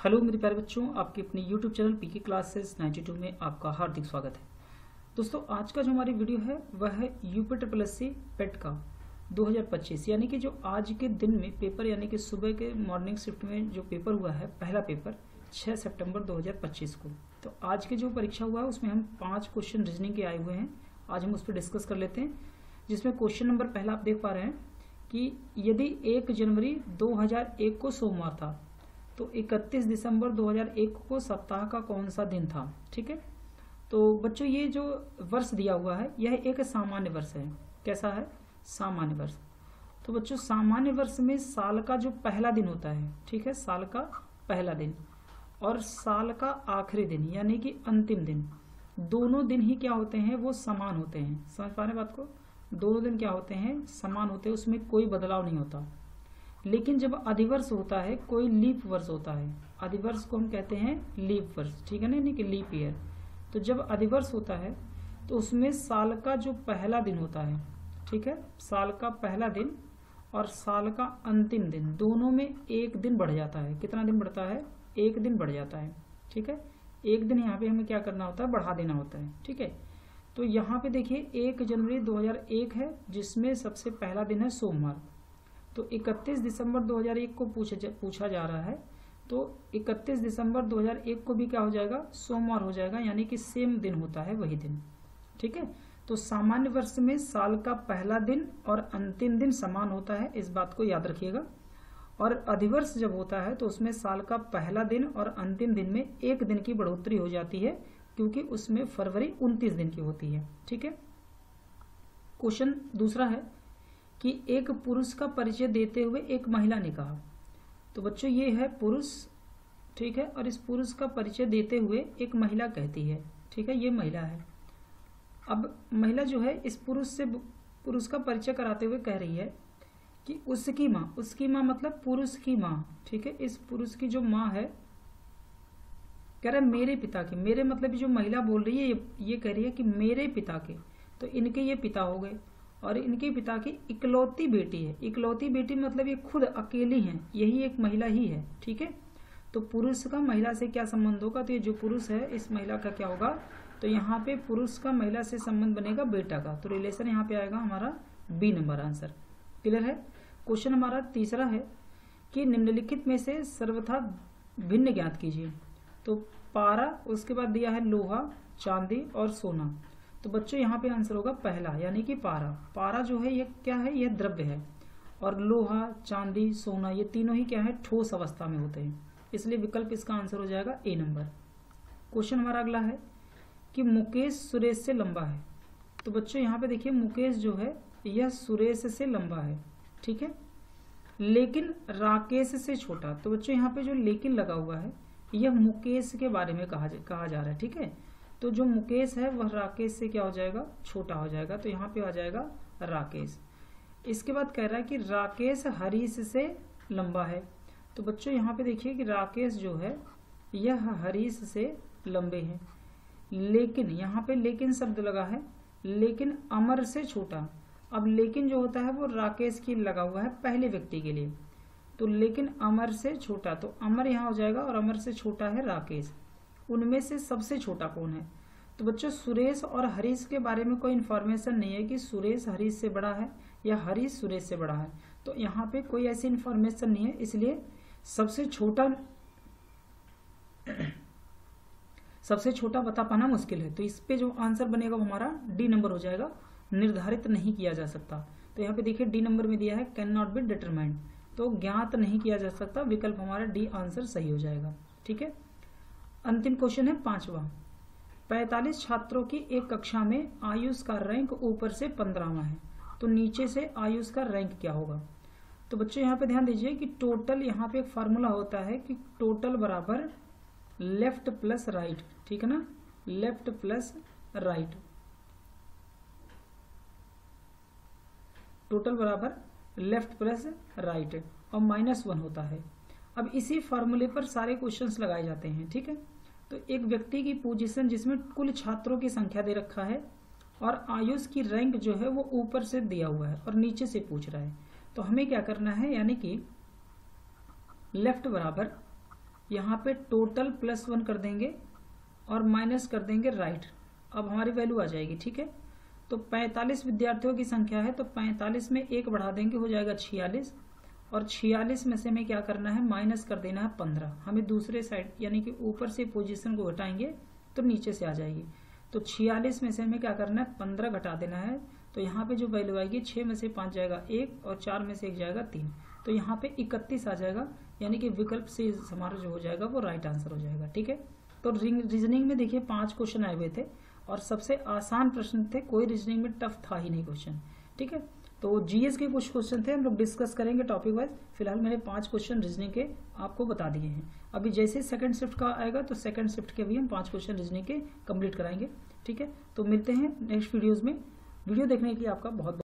Hello मेरे प्यारे बच्चों, आपके अपने YouTube चैनल पीके क्लासेस 92 में आपका हार्दिक स्वागत है। दोस्तों, आज का जो हमारी वीडियो है वह है यूपी पेट का 2025 यानी कि जो आज के दिन में पेपर यानी कि सुबह के मॉर्निंग शिफ्ट में जो पेपर हुआ है, पहला पेपर 6 सितंबर 2025 को। तो आज की जो परीक्षा हुआ है उसमें हम 5 क्वेश्चन रीजनिंग के आए हुए हैं। आज हम उस पर डिस्कस कर लेते हैं, जिसमें क्वेश्चन नंबर पहला आप देख पा रहे हैं कि यदि 1 जनवरी 2001 को सोमवार था तो 31 दिसंबर 2001 को सप्ताह का कौन सा दिन था। ठीक है, तो बच्चों ये जो वर्ष दिया हुआ है यह एक सामान्य वर्ष है। कैसा है? सामान्य वर्ष। तो बच्चों सामान्य वर्ष में साल का जो पहला दिन होता है, ठीक है, साल का पहला दिन और साल का आखिरी दिन यानी कि अंतिम दिन, दोनों दिन ही क्या होते हैं, वो समान होते हैं। समझ पा रहे बात को? दोनों दिन क्या होते हैं, समान होते हैं, उसमें कोई बदलाव नहीं होता। लेकिन जब अधिवर्ष होता है, कोई लीप वर्ष होता है, अधिवर्ष को हम कहते हैं लीप वर्ष, ठीक है ना, यानी कि लीप ईयर। तो जब अधिवर्ष होता है तो उसमें साल का जो पहला दिन होता है, ठीक है, साल का पहला दिन और साल का अंतिम दिन, दोनों में एक दिन बढ़ जाता है। कितना दिन बढ़ता है? एक दिन बढ़ जाता है। ठीक है, एक दिन यहाँ पे हमें क्या करना होता है, बढ़ा देना होता है। ठीक है, तो यहाँ पे देखिए 1 जनवरी 2001 है, जिसमें सबसे पहला दिन है सोमवार। तो 31 दिसंबर 2001 को पूछा जा रहा है, तो 31 दिसंबर 2001 को भी क्या हो जाएगा, सोमवार हो जाएगा, यानी कि सेम दिन होता है, वही दिन। ठीक है, तो सामान्य वर्ष में साल का पहला दिन और अंतिम दिन समान होता है, इस बात को याद रखिएगा। और अधिवर्ष जब होता है तो उसमें साल का पहला दिन और अंतिम दिन में एक दिन की बढ़ोतरी हो जाती है, क्योंकि उसमें फरवरी 29 दिन की होती है। ठीक है, क्वेश्चन दूसरा है कि एक पुरुष का परिचय देते हुए एक महिला ने कहा। तो बच्चों ये है पुरुष, ठीक है, और इस पुरुष का परिचय देते हुए एक महिला कहती है, ठीक है, ये महिला है। अब महिला जो है इस पुरुष का परिचय कराते हुए कह रही है कि उसकी माँ मतलब पुरुष की माँ, ठीक है, इस पुरुष की जो माँ है, कह रहा है मेरे पिता के, मेरे मतलब जो महिला बोल रही है ये कह रही है कि मेरे पिता के, तो इनके ये पिता हो गए और इनके पिता की इकलौती बेटी है। इकलौती बेटी मतलब ये खुद अकेली हैं, यही एक महिला ही है। ठीक है, तो पुरुष का महिला से क्या संबंध होगा, तो ये जो पुरुष है इस महिला का क्या होगा, तो यहाँ पे पुरुष का महिला से संबंध बनेगा बेटा का, तो रिलेशन यहाँ पे आएगा हमारा बी नंबर आंसर। क्लियर है? क्वेश्चन हमारा तीसरा है कि निम्नलिखित में से सर्वथा भिन्न ज्ञात कीजिए। तो पारा, उसके बाद दिया है लोहा, चांदी और सोना। तो बच्चों यहाँ पे आंसर होगा पहला, यानी कि पारा। पारा जो है ये क्या है, यह द्रव्य है, और लोहा, चांदी, सोना ये तीनों ही क्या है, ठोस अवस्था में होते हैं, इसलिए विकल्प इसका आंसर हो जाएगा ए नंबर। क्वेश्चन हमारा अगला है कि मुकेश सुरेश से लंबा है। तो बच्चों यहाँ पे देखिए मुकेश जो है यह सुरेश से लंबा है, ठीक है, लेकिन राकेश से छोटा। तो बच्चों यहाँ पे जो लेकिन लगा हुआ है यह मुकेश के बारे में कहा जा रहा है। ठीक है, तो जो मुकेश है वह राकेश से क्या हो जाएगा, छोटा हो जाएगा, तो यहाँ पे आ जाएगा राकेश। इसके बाद कह रहा है कि राकेश हरीश से लंबा है। तो बच्चों यहाँ पे देखिए कि राकेश जो है यह हरीश से लंबे हैं, लेकिन यहाँ पे लेकिन शब्द लगा है, लेकिन अमर से छोटा। अब लेकिन जो होता है वो राकेश की लगा हुआ है पहले व्यक्ति के लिए, तो लेकिन अमर से छोटा, तो अमर यहाँ हो जाएगा और अमर से छोटा है राकेश। उनमें से सबसे छोटा कौन है? तो बच्चों सुरेश और हरीश के बारे में कोई इन्फॉर्मेशन नहीं है कि सुरेश हरीश से बड़ा है या हरीश सुरेश से बड़ा है, तो यहाँ पे कोई ऐसी इन्फॉर्मेशन नहीं है, इसलिए सबसे छोटा बता पाना मुश्किल है। तो इस पे जो आंसर बनेगा वो हमारा डी नंबर हो जाएगा, निर्धारित नहीं किया जा सकता। तो यहाँ पे देखिए डी नंबर में दिया है कैन नॉट बी डिटरमाइंड, तो ज्ञात नहीं किया जा सकता, विकल्प हमारा डी आंसर सही हो जाएगा। ठीक है, अंतिम क्वेश्चन है 5वां। 45 छात्रों की एक कक्षा में आयुष का रैंक ऊपर से 15वां है, तो नीचे से आयुष का रैंक क्या होगा? तो बच्चों यहाँ पे ध्यान दीजिए कि टोटल, यहाँ पे एक फार्मूला होता है कि टोटल बराबर लेफ्ट प्लस राइट, ठीक है ना, लेफ्ट प्लस राइट, टोटल बराबर लेफ्ट प्लस राइट और -1 होता है। अब इसी फार्मूले पर सारे क्वेश्चंस लगाए जाते हैं। ठीक है, तो एक व्यक्ति की पोजीशन जिसमें कुल छात्रों की संख्या दे रखा है और आयुष की रैंक जो है वो ऊपर से दिया हुआ है और नीचे से पूछ रहा है, तो हमें क्या करना है, यानी कि लेफ्ट बराबर यहाँ पे टोटल +1 कर देंगे और माइनस कर देंगे राइट। अब हमारी वैल्यू आ जाएगी, ठीक है। तो 45 विद्यार्थियों की संख्या है, तो 45 में 1 बढ़ा देंगे, हो जाएगा 46, और 46 में से हमें क्या करना है, माइनस कर देना है 15। हमें दूसरे साइड यानी कि ऊपर से पोजीशन को घटाएंगे तो नीचे से आ जाएगी। तो 46 में से हमें क्या करना है, 15 घटा देना है। तो यहाँ पे जो वैल्यू आएगी, 6 में से 5 जाएगा 1 और 4 में से 1 जाएगा 3, तो यहाँ पे 31 आ जाएगा, यानी कि विकल्प से हमारा जो हो जाएगा वो राइट आंसर हो जाएगा, ठीक है। तो रीजनिंग में देखिए 5 क्वेश्चन आए हुए थे और सबसे आसान प्रश्न थे, कोई रीजनिंग में टफ था ही नहीं क्वेश्चन, ठीक है। तो जीएस के कुछ क्वेश्चन थे, हम लोग डिस्कस करेंगे टॉपिक वाइज। फिलहाल मैंने 5 क्वेश्चन रीजनिंग के आपको बता दिए हैं। अभी जैसे सेकंड शिफ्ट का आएगा तो सेकंड शिफ्ट के भी हम 5 क्वेश्चन रीजनिंग के कंप्लीट कराएंगे, ठीक है। तो मिलते हैं नेक्स्ट वीडियोज में। वीडियो देखने के लिए आपका बहुत बहुत